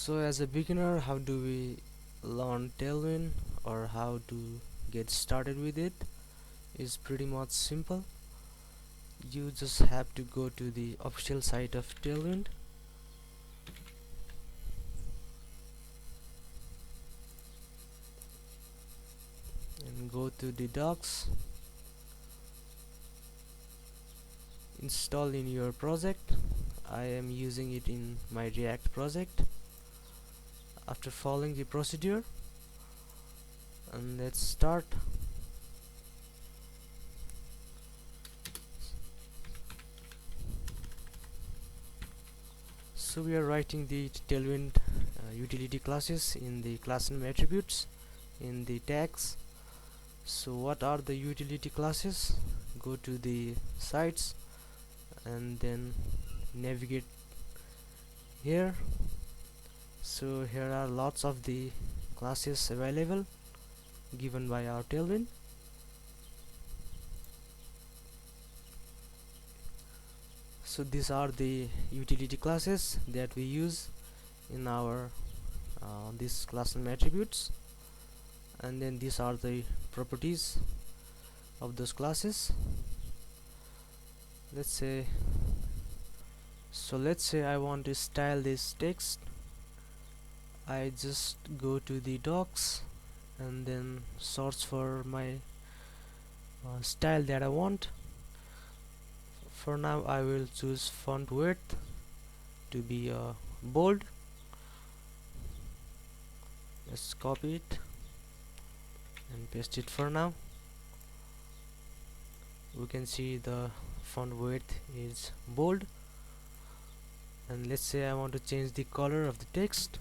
So as a beginner, how do we learn Tailwind or how to get started with it is pretty much simple. You just have to go to the official site of Tailwind and go to the docs, install in your project. I am using it in my React project. After following the procedure, and let's start. So we are writing the Tailwind utility classes in the class name attributes in the tags. So what are the utility classes? Go to the sites and then navigate here. So here are lots of the classes available given by our Tailwind. So these are the utility classes that we use in our this class name attributes, and then these are the properties of those classes. Let's say I want to style this text. I just go to the docs and then search for my style that I want. For now I will choose font width to be bold. Let's copy it and paste it. For now we can see the font width is bold, and let's say I want to change the color of the text.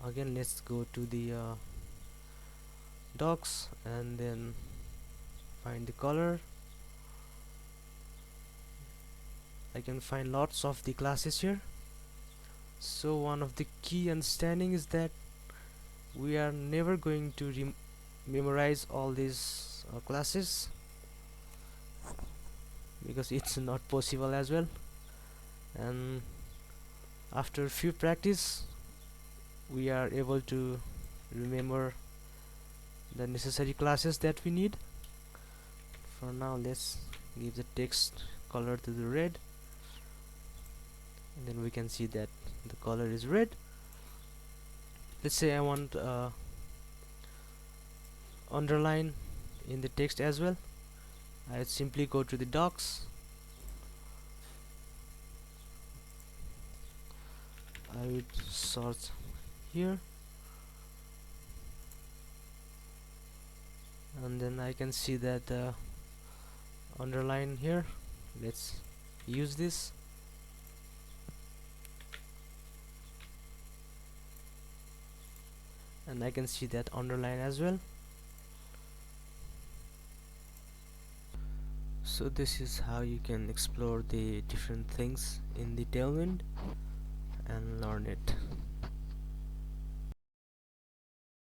Again, let's go to the docs and then find the color. I can find lots of the classes here. So one of the key understanding is that we are never going to memorize all these classes, because it's not possible as well, and after few practice we are able to remember the necessary classes that we need. For now let's give the text color to the red, and then we can see that the color is red. Let's say I want underline in the text as well. I simply go to the docs. I would search here, and then I can see that underline here. Let's use this. And I can see that underline as well. So this is how you can explore the different things in the Tailwind and learn it.